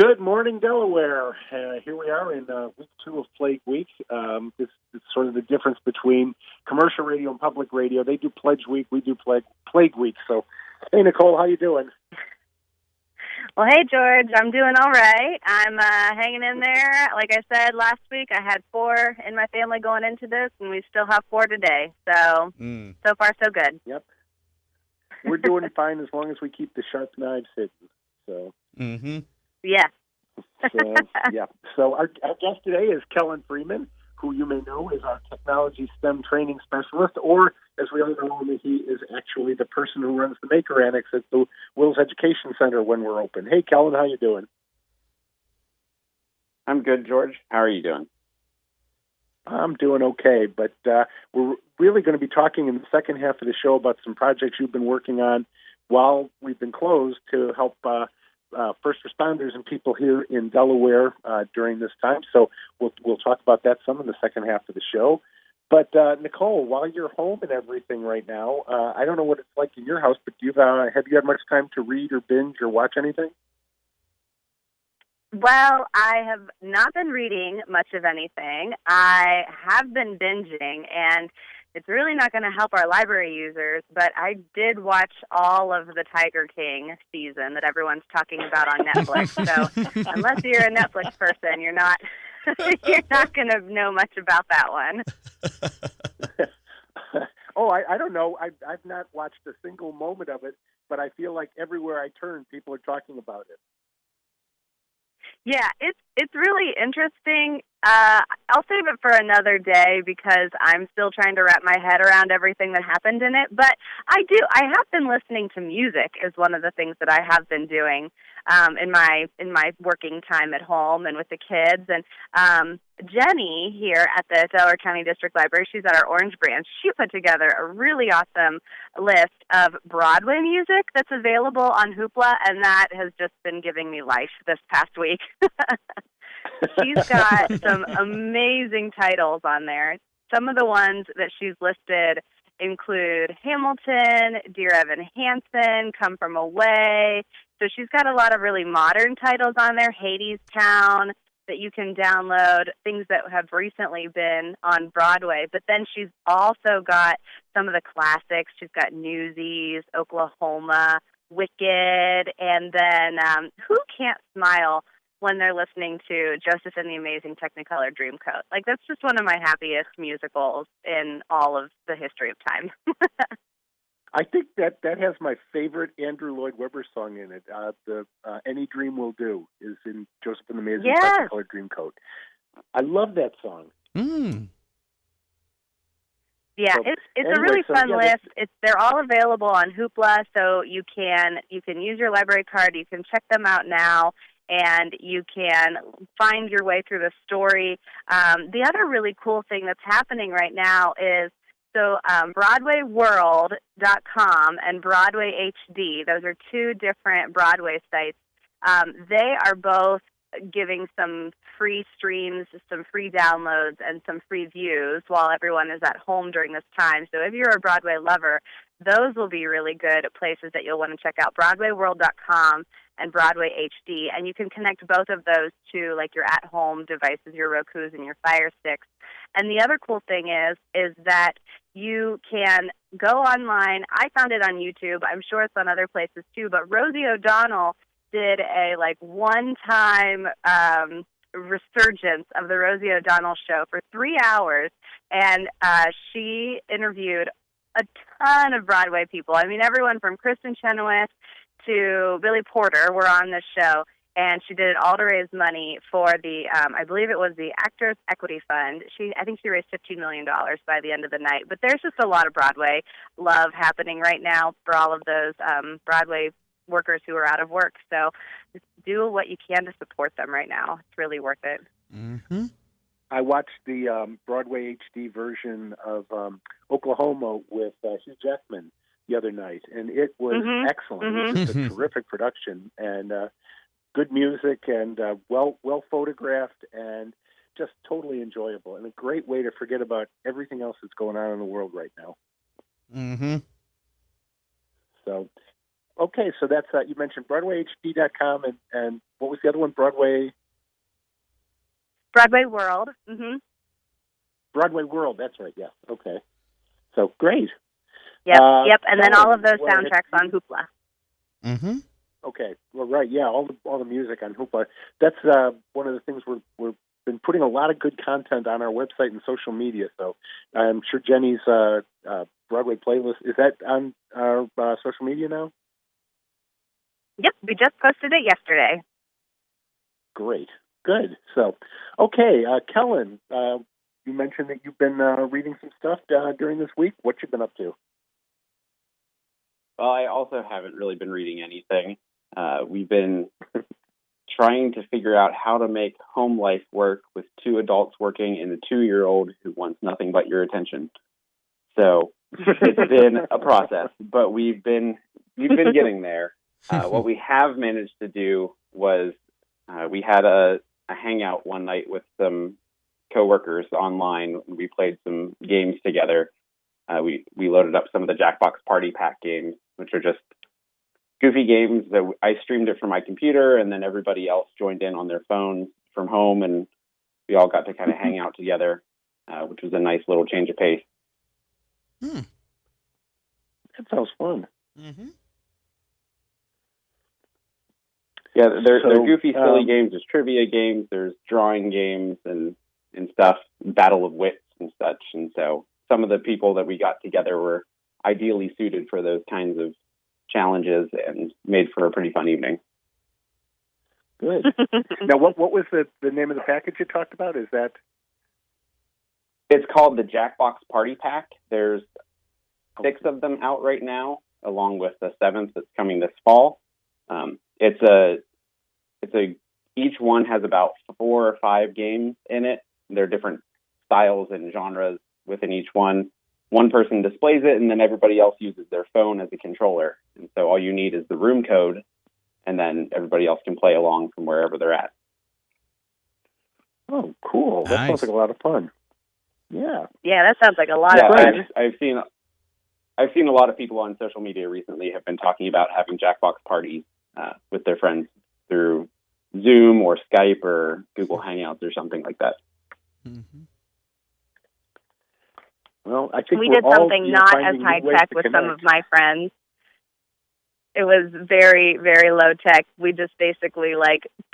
Good morning, Delaware. Here we are in week 2 of Plague Week. This is sort of the difference between commercial radio and public radio. They do Pledge Week, we do Plague Week. So, hey, Nicole, how you doing? Well, hey, George, I'm doing all right. I'm hanging in there. Like I said last week, I had 4 in my family going into this, and we still have 4 today. So, so far, so good. Yep. We're doing fine as long as we keep the sharp knives hidden. So. Yeah. So our guest today is Kellen Freeman, who you may know is our technology STEM training specialist, or as we all know him, he is actually the person who runs the Maker Annex at the Wills Education Center when we're open. Hey, Kellen, how you doing? I'm good, George. How are you doing? I'm doing okay, but we're really going to be talking in the second half of the show about some projects you've been working on while we've been closed to help first responders and people here in Delaware during this time. So we'll talk about that some in the second half of the show. But Nicole, while you're home and everything right now, I don't know what it's like in your house, but have you had much time to read or binge or watch anything? Well, I have not been reading much of anything. I have been binging, and it's really not going to help our library users, but I did watch all of the Tiger King season that everyone's talking about on Netflix. So unless you're a Netflix person, you're not going to know much about that one. I don't know. I've not watched a single moment of it, but I feel like everywhere I turn, people are talking about it. Yeah, it's really interesting. I'll save it for another day because I'm still trying to wrap my head around everything that happened in it. But I have been listening to music is one of the things that I have been doing in my working time at home and with the kids. And Jenny here at the Delaware County District Library, she's at our Orange branch. She put together a really awesome list of Broadway music that's available on Hoopla, and that has just been giving me life this past week. She's got some amazing titles on there. Some of the ones that she's listed include Hamilton, Dear Evan Hansen, Come From Away. So she's got a lot of really modern titles on there, Hadestown, that you can download, things that have recently been on Broadway. But then she's also got some of the classics. She's got Newsies, Oklahoma, Wicked, and then Who Can't Smile when they're listening to Joseph and the Amazing Technicolor Dreamcoat. Like, that's just one of my happiest musicals in all of the history of time. I think that has my favorite Andrew Lloyd Webber song in it. The Any Dream Will Do is in Joseph and the Amazing Technicolor Dreamcoat. I love that song. Yeah, so, it's a really fun list. They're all available on Hoopla, so you can use your library card. You can check them out now, and you can find your way through the story. The other really cool thing that's happening right now is BroadwayWorld.com and Broadway HD, those are 2 different Broadway sites. They are both giving some free streams, some free downloads, and some free views while everyone is at home during this time. So if you're a Broadway lover, those will be really good places that you'll want to check out, BroadwayWorld.com and Broadway HD. And you can connect both of those to like your at-home devices, your Rokus and your Fire Sticks. And the other cool thing is that you can go online. I found it on YouTube. I'm sure it's on other places too. But Rosie O'Donnell did a one-time resurgence of the Rosie O'Donnell Show for 3 hours, and she interviewed a ton of Broadway people. I mean, everyone from Kristen Chenoweth to Billy Porter were on this show, and she did it all to raise money for the, I believe it was the Actors Equity Fund. I think she raised $15 million by the end of the night. But there's just a lot of Broadway love happening right now for all of those Broadway workers who are out of work. So just do what you can to support them right now. It's really worth it. Mm-hmm. I watched the Broadway HD version of Oklahoma with Hugh Jackman the other night, and it was excellent. It was just a terrific production, and good music, and well photographed, and just totally enjoyable, and a great way to forget about everything else that's going on in the world right now. Mm-hmm. So, okay, so that's you mentioned BroadwayHD.com and what was the other one? Broadway World. Mm-hmm. Broadway World. That's right. Yes. Okay. So great. Yep. And then all of those well, soundtracks on Hoopla. Mm-hmm. Okay. Well, right. Yeah. All the music on Hoopla. That's one of the things we've been putting a lot of good content on our website and social media. So I'm sure Jenny's Broadway playlist is that on our social media now. Yep. We just posted it yesterday. Great. Good. So, okay, Kellen, you mentioned that you've been reading some stuff during this week. What you been up to? Well, I also haven't really been reading anything. We've been trying to figure out how to make home life work with two adults working and a 2-year-old who wants nothing but your attention. So it's been a process, but we've been getting there. What we have managed to do was we had a hangout one night with some coworkers online. We played some games together. We loaded up some of the Jackbox Party Pack games, which are just goofy games that I streamed it from my computer, and then everybody else joined in on their phones from home, and we all got to kind of hang out together, which was a nice little change of pace. That sounds fun. Mm-hmm. Yeah, they're goofy, silly games. There's trivia games, there's drawing games and stuff, battle of wits and such. And so some of the people that we got together were ideally suited for those kinds of challenges and made for a pretty fun evening. Good. Now, what was the name of the package you talked about? Is that? It's called the Jackbox Party Pack. There's 6 of them out right now, along with the 7th that's coming this fall. Each one has about 4 or 5 games in it. There are different styles and genres within each one. One person displays it, and then everybody else uses their phone as a controller. And so all you need is the room code, and then everybody else can play along from wherever they're at. Oh, cool. That sounds like a lot of fun. Yeah. Yeah, that sounds like a lot of fun. I've seen a lot of people on social media recently have been talking about having Jackbox parties with their friends through Zoom or Skype or Google Hangouts or something like that. Mm-hmm. Well, I think we did something not as high tech with some of my friends. It was very, very low tech. We just basically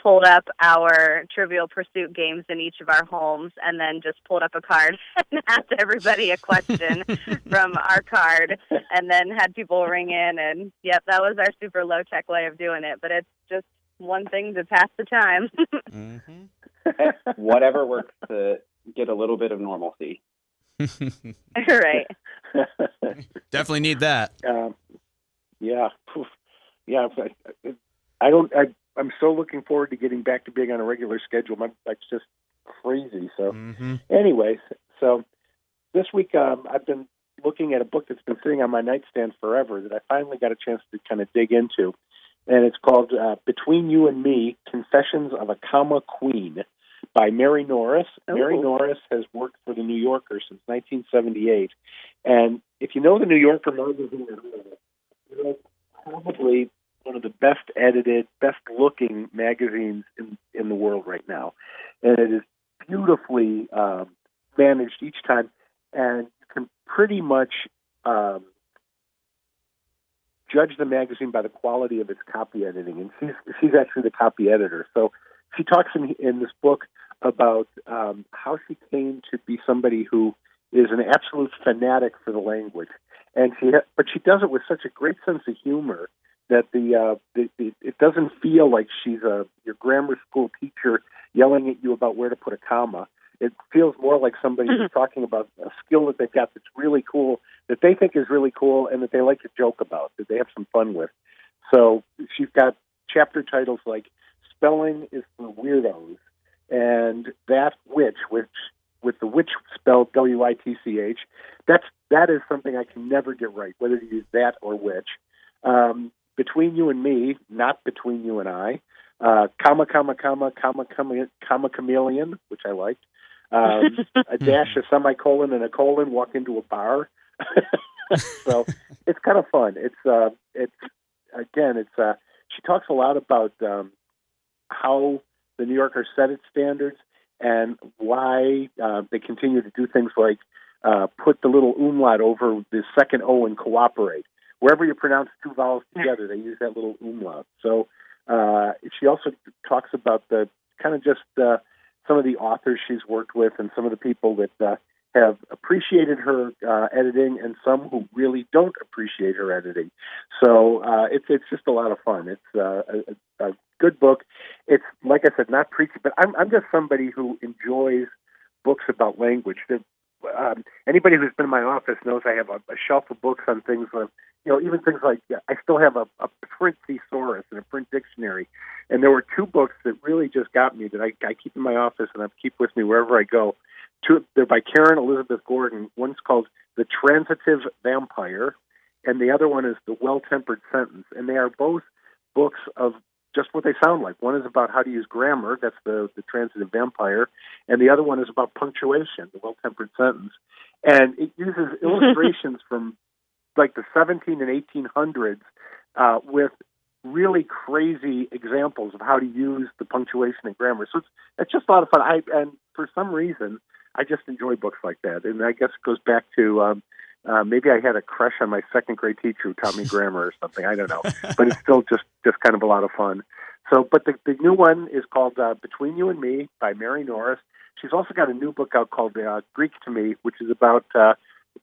pulled up our Trivial Pursuit games in each of our homes and then just pulled up a card and asked everybody a question from our card and then had people ring in. And, yep, that was our super low tech way of doing it. But it's just one thing to pass the time. Mm-hmm. Whatever works to get a little bit of normalcy. Right. Definitely need that. Yeah. Yeah. I'm so looking forward to getting back to being on a regular schedule. It's just crazy. So anyways, so this week I've been looking at a book that's been sitting on my nightstand forever that I finally got a chance to kind of dig into. And it's called Between You and Me, Confessions of a Comma Queen by Mary Norris. Ooh. Mary Norris has worked for The New Yorker since 1978. And if you know The New Yorker magazine, it's probably one of the best edited, best looking magazines in the world right now. And it is beautifully managed each time. And you can pretty much judge the magazine by the quality of its copy editing. And she's actually the copy editor. So she talks in this book about how she came to be somebody who is an absolute fanatic for the language. And but she does it with such a great sense of humor that it doesn't feel like she's your grammar school teacher yelling at you about where to put a comma. It feels more like somebody who's talking about a skill that they've got that's really cool, that they think is really cool, and that they like to joke about, that they have some fun with. So she's got chapter titles like Spelling is for Weirdos, and That Witch, which with the witch spelled W-I-T-C-H. That is something I can never get right, whether to use that or witch. Between You and Me, not Between You and I. Comma, chameleon, which I liked. A dash, a semicolon, and a colon, walk into a bar. So it's kind of fun. again, it's she talks a lot about how the New Yorkers set its standards and why they continue to do things like put the little umlaut over the second O in cooperate. Wherever you pronounce two vowels together, they use that little umlaut. So she also talks about the kind of just some of the authors she's worked with and some of the people that have appreciated her editing and some who really don't appreciate her editing. So it's just a lot of fun. It's a good book. It's, like I said, not preachy, but I'm just somebody who enjoys books about language. Anybody who's been in my office knows I have a shelf of books on things like, even things like, I still have a print thesaurus and a print dictionary. And there were two books that really just got me that I keep in my office and I keep with me wherever I go. They're by Karen Elizabeth Gordon. One's called The Transitive Vampire, and the other one is The Well-Tempered Sentence. And they are both books of just what they sound like. One is about how to use grammar, that's the Transitive Vampire, and the other one is about punctuation, The Well-Tempered Sentence. And it uses illustrations from like the 17 and 1800s with really crazy examples of how to use the punctuation and grammar. So it's just a lot of fun. And for some reason, I just enjoy books like that. And I guess it goes back to maybe I had a crush on my second grade teacher who taught me grammar or something. I don't know. But it's still just kind of a lot of fun. So, but the new one is called Between You and Me by Mary Norris. She's also got a new book out called Greek to Me, which is about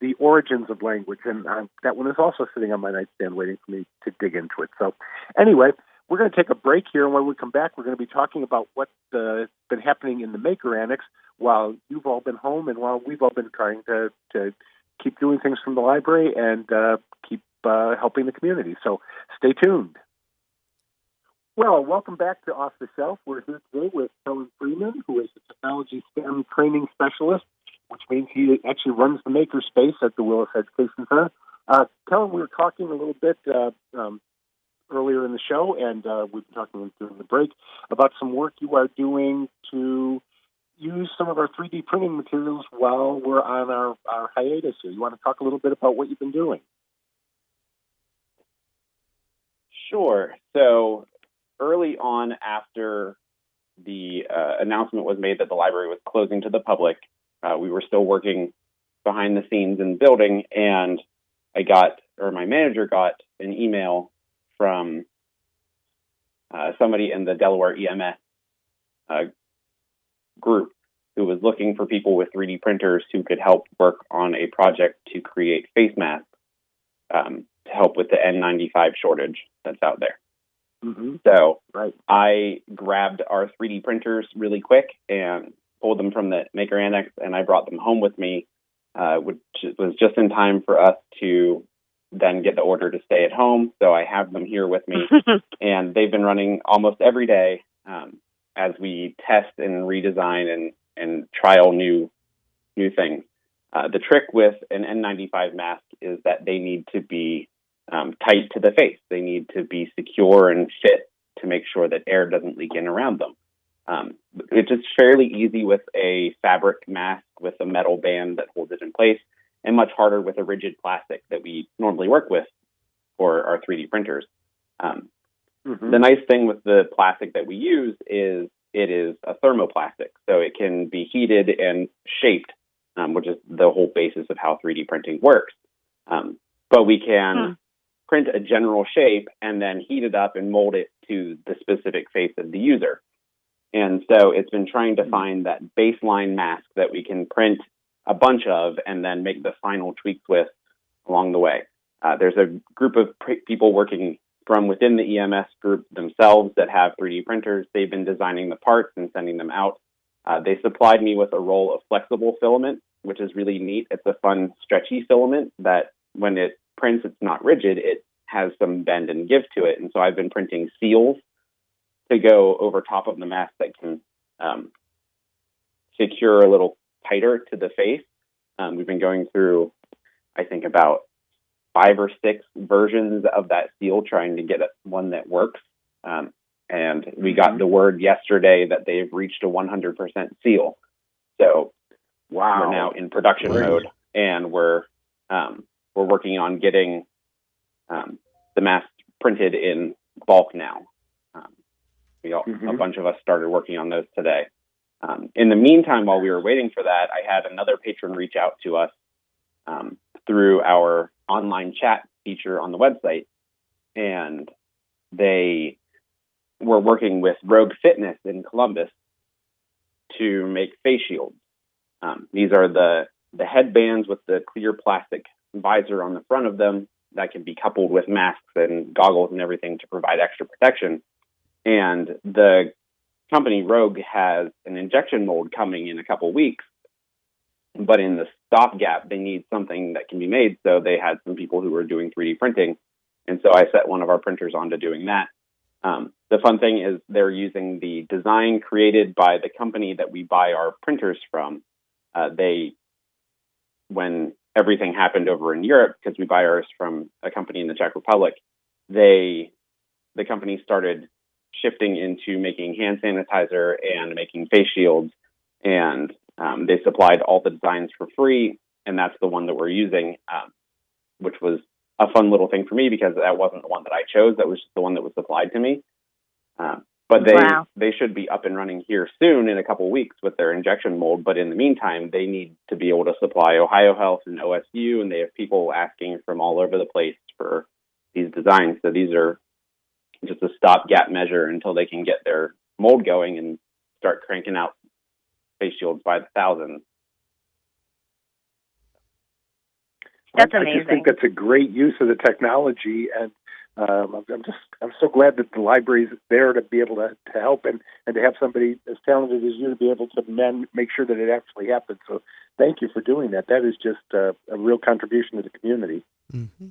the origins of language. And that one is also sitting on my nightstand waiting for me to dig into it. So anyway, we're going to take a break here. And when we come back, we're going to be talking about what's been happening in the Maker Annex while you've all been home and while we've all been trying to keep doing things from the library and keep helping the community. So stay tuned. Well, welcome back to Off the Shelf. We're here today with Helen Freeman, who is a technology STEM training specialist, which means he actually runs the maker space at the Willis Education Center. Helen, we were talking a little bit earlier in the show, and we've been talking during the break about some work you are doing to use some of our 3D printing materials while we're on our hiatus here. You want to talk a little bit about what you've been doing? Sure. So early on, after the announcement was made that the library was closing to the public, we were still working behind the scenes in the building, and my manager got an email from somebody in the Delaware EMS group who was looking for people with 3D printers who could help work on a project to create face masks to help with the N95 shortage that's out there. Mm-hmm. So right. I grabbed our 3D printers really quick and pulled them from the Maker Annex, and I brought them home with me, which was just in time for us to then get the order to stay at home. So I have them here with me, and they've been running almost every day as we test and redesign and trial new things. The trick with an N95 mask is that they need to be tight to the face. They need to be secure and fit to make sure that air doesn't leak in around them. It's just fairly easy with a fabric mask with a metal band that holds it in place, and much harder with a rigid plastic that we normally work with for our 3D printers. The nice thing with the plastic that we use is it is a thermoplastic, so it can be heated and shaped, which is the whole basis of how 3D printing works. But we can print a general shape and then heat it up and mold it to the specific face of the user. And so it's been trying to find that baseline mask that we can print a bunch of and then make the final tweaks with along the way. There's a group of people working from within the EMS group themselves that have 3D printers. They've been designing the parts and sending them out. They supplied me with a roll of flexible filament, which is really neat. It's a fun, stretchy filament that when it prints, it's not rigid. It has some bend and give to it. And so I've been printing seals to go over top of the mask that can secure a little tighter to the face. We've been going through, I think, about 5 or 6 versions of that seal, trying to get one that works. And we got the word yesterday that they've reached a 100% seal. So we're now in production mode, and we're working on getting the mask printed in bulk now. Mm-hmm. A bunch of us started working on those today. In the meantime, while we were waiting for that, I had another patron reach out to us through our online chat feature on the website, and they were working with Rogue Fitness in Columbus to make face shields. These are the headbands with the clear plastic visor on the front of them that can be coupled with masks and goggles and everything to provide extra protection. And the company Rogue has an injection mold coming in a couple weeks, but in the stopgap, they need something that can be made. So they had some people who were doing 3D printing. And so I set one of our printers on to doing that. The fun thing is they're using the design created by the company that we buy our printers from. When everything happened over in Europe, because we buy ours from a company in the Czech Republic, the company started shifting into making hand sanitizer and making face shields, and they supplied all the designs for free, and that's the one that we're using, which was a fun little thing for me because that wasn't the one that I chose. That was just the one that was supplied to me. But they should be up and running here soon in a couple weeks with their injection mold. But in the meantime, they need to be able to supply Ohio Health and OSU, and they have people asking from all over the place for these designs. So these are just a stopgap measure until they can get their mold going and start cranking out face shields by the thousands. That's I amazing. just think that's a great use of the technology, and I'm so glad that the library's there to be able to help and to have somebody as talented as you to be able to make sure that it actually happens. So thank you for doing that. That is just a real contribution to the community. Mm-hmm.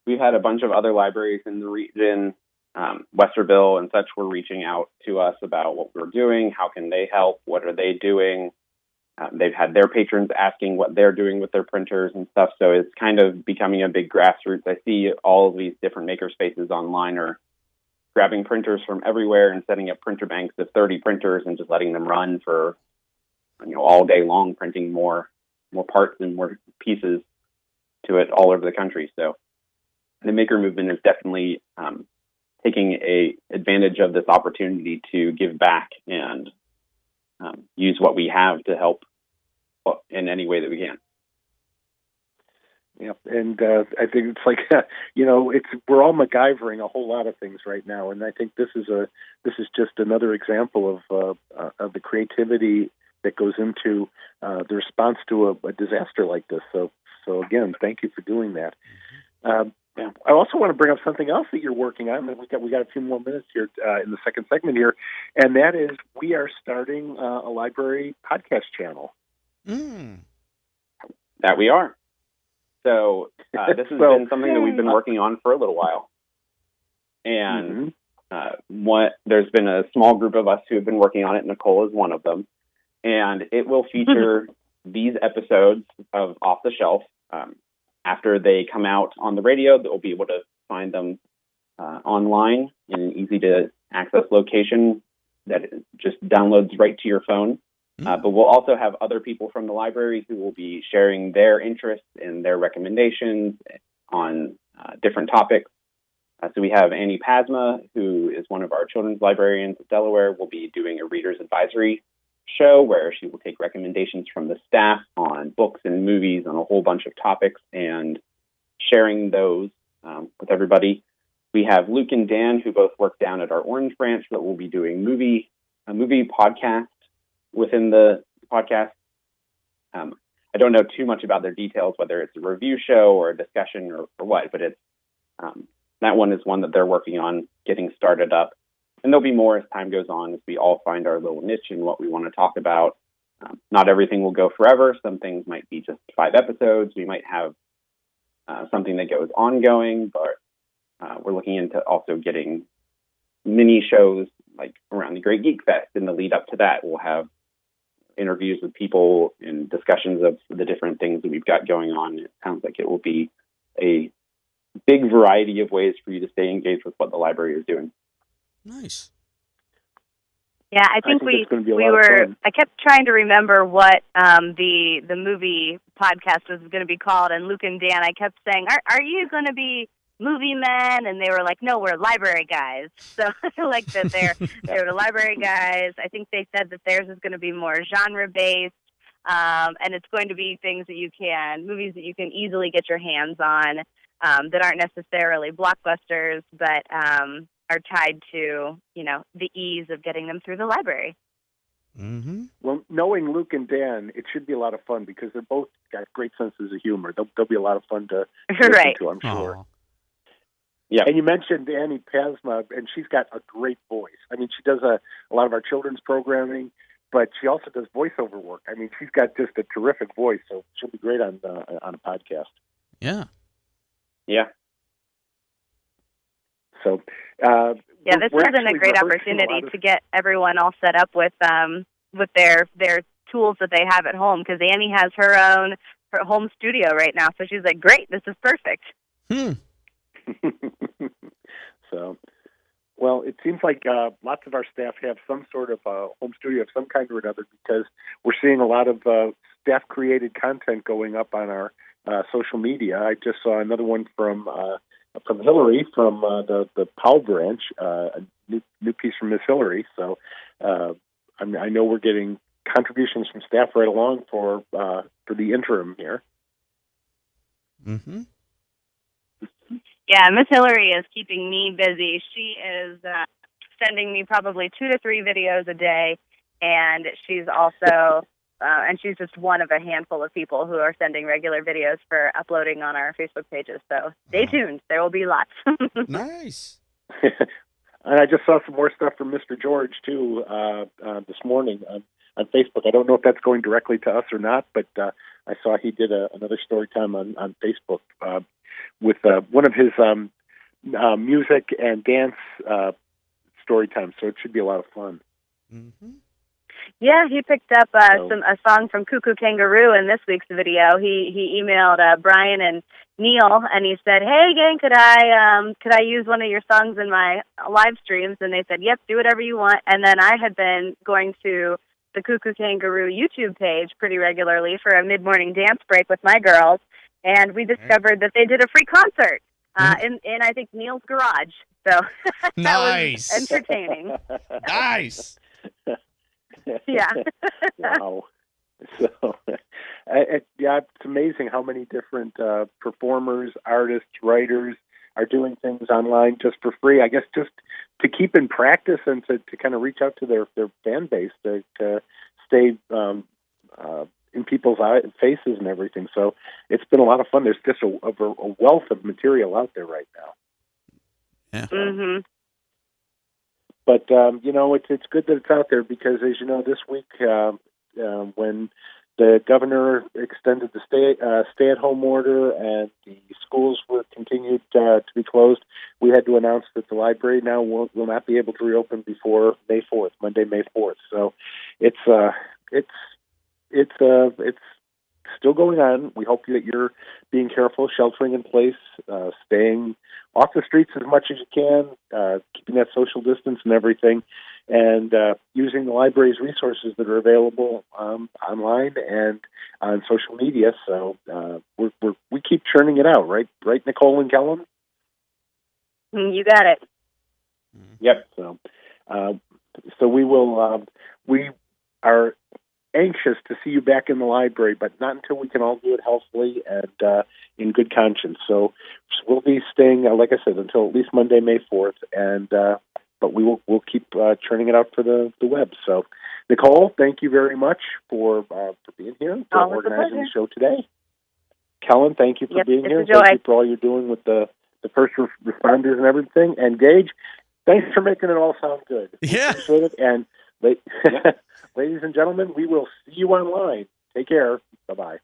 We've had a bunch of other libraries in the region, Westerville and such, were reaching out to us about what we're doing, how can they help, what are they doing. They've had their patrons asking what they're doing with their printers and stuff. So it's kind of becoming a big grassroots. I see all of these different maker spaces online are grabbing printers from everywhere and setting up printer banks of 30 printers and just letting them run for, all day long, printing more parts and more pieces to it all over the country. So the maker movement is definitely taking advantage of this opportunity to give back and use what we have to help in any way that we can. Yeah, and I think it's like we're all MacGyvering a whole lot of things right now, and I think this is just another example of the creativity that goes into the response to a disaster like this. So again, thank you for doing that. Yeah. I also want to bring up something else that you're working on. We got a few more minutes here in the second segment here, and that is we are starting a library podcast channel. That we are. So this has been something that we've been working on for a little while, and there's been a small group of us who have been working on it. Nicole is one of them, and it will feature these episodes of Off the Shelf. After they come out on the radio, they'll be able to find them online in an easy-to-access location that just downloads right to your phone. But we'll also have other people from the library who will be sharing their interests and their recommendations on different topics. So we have Annie Pasma, who is one of our children's librarians at Delaware, will be doing a reader's advisory show where she will take recommendations from the staff on books and movies on a whole bunch of topics and sharing those with everybody. We have Luke and Dan, who both work down at our Orange branch, that will be doing a movie podcast within the podcast. I don't know too much about their details, whether it's a review show or a discussion or what, but it's that one is one that they're working on getting started up. And there'll be more as time goes on, as we all find our little niche in what we want to talk about. Not everything will go forever. Some things might be just 5 episodes. We might have something that goes ongoing, but we're looking into also getting mini shows like around the Great Geek Fest. In the lead up to that, we'll have interviews with people and discussions of the different things that we've got going on. It sounds like it will be a big variety of ways for you to stay engaged with what the library is doing. Nice. Yeah, I think I kept trying to remember what the movie podcast was going to be called, and Luke and Dan, I kept saying, are you going to be movie men, and they were like, no, we're library guys. So I like that they're the library guys. I think they said that theirs is going to be more genre-based, and it's going to be movies that you can easily get your hands on, that aren't necessarily blockbusters, but are tied to, the ease of getting them through the library. Mm-hmm. Well, knowing Luke and Dan, it should be a lot of fun because they're both got great senses of humor. They'll be a lot of fun to listen Right. to, I'm sure. Aw. Yeah. And you mentioned Annie Pasma, and she's got a great voice. I mean, she does a lot of our children's programming, but she also does voiceover work. I mean, she's got just a terrific voice, so she'll be great on a podcast. Yeah. Yeah. So, Yeah, this we're has been a actually great rehearsing opportunity to get everyone all set up with their tools that they have at home, because Annie has her home studio right now. So she's like, great, this is perfect. So, well, it seems like lots of our staff have some sort of home studio of some kind or another, because we're seeing a lot of staff-created content going up on our social media. I just saw another one from Hilary from the Powell branch, a new piece from Miss Hilary. So I know we're getting contributions from staff right along for the interim here. Mm-hmm. Yeah, Miss Hilary is keeping me busy. She is sending me probably 2 to 3 videos a day, and she's also and she's just one of a handful of people who are sending regular videos for uploading on our Facebook pages. So stay tuned. There will be lots. Nice. And I just saw some more stuff from Mr. George, too, this morning on Facebook. I don't know if that's going directly to us or not, but I saw he did another story time on Facebook with one of his music and dance story times, so it should be a lot of fun. Mm-hmm. Yeah, he picked up a song from Cuckoo Kangaroo in this week's video. He emailed Brian and Neil, and he said, "Hey gang, could I use one of your songs in my live streams?" And they said, "Yep, do whatever you want." And then I had been going to the Cuckoo Kangaroo YouTube page pretty regularly for a mid-morning dance break with my girls, and we discovered that they did a free concert in I think Neil's garage. So that Nice. was entertaining. Nice. Yeah. Wow. So, it's amazing how many different performers, artists, writers are doing things online just for free. I guess just to keep in practice and to kind of reach out to their fan base to stay in people's faces and everything. So it's been a lot of fun. There's just a wealth of material out there right now. Yeah. Mm-hmm. But it's good that it's out there, because, as you know, this week when the governor extended the stay-at-home order and the schools were continued to be closed, we had to announce that the library now will not be able to reopen before Monday, May 4th. So it's still going on. We hope that you're being careful, sheltering in place, staying off the streets as much as you can, keeping that social distance and everything, and using the library's resources that are available online and on social media. So we keep churning it out, right, Nicole and Kellen? You got it. Yep. So we will. We are anxious to see you back in the library, but not until we can all do it healthily and in good conscience. So we'll be staying, like I said, until at least Monday, May 4th, and but we'll keep churning it out for the web. So, Nicole, thank you very much for being here, for organizing the show today. Kellen, thank you for being here. Thank you for all you're doing with the first responders and everything. And Gage, thanks for making it all sound good. Yeah. Appreciate it. And ladies and gentlemen, we will see you online. Take care. Bye-bye.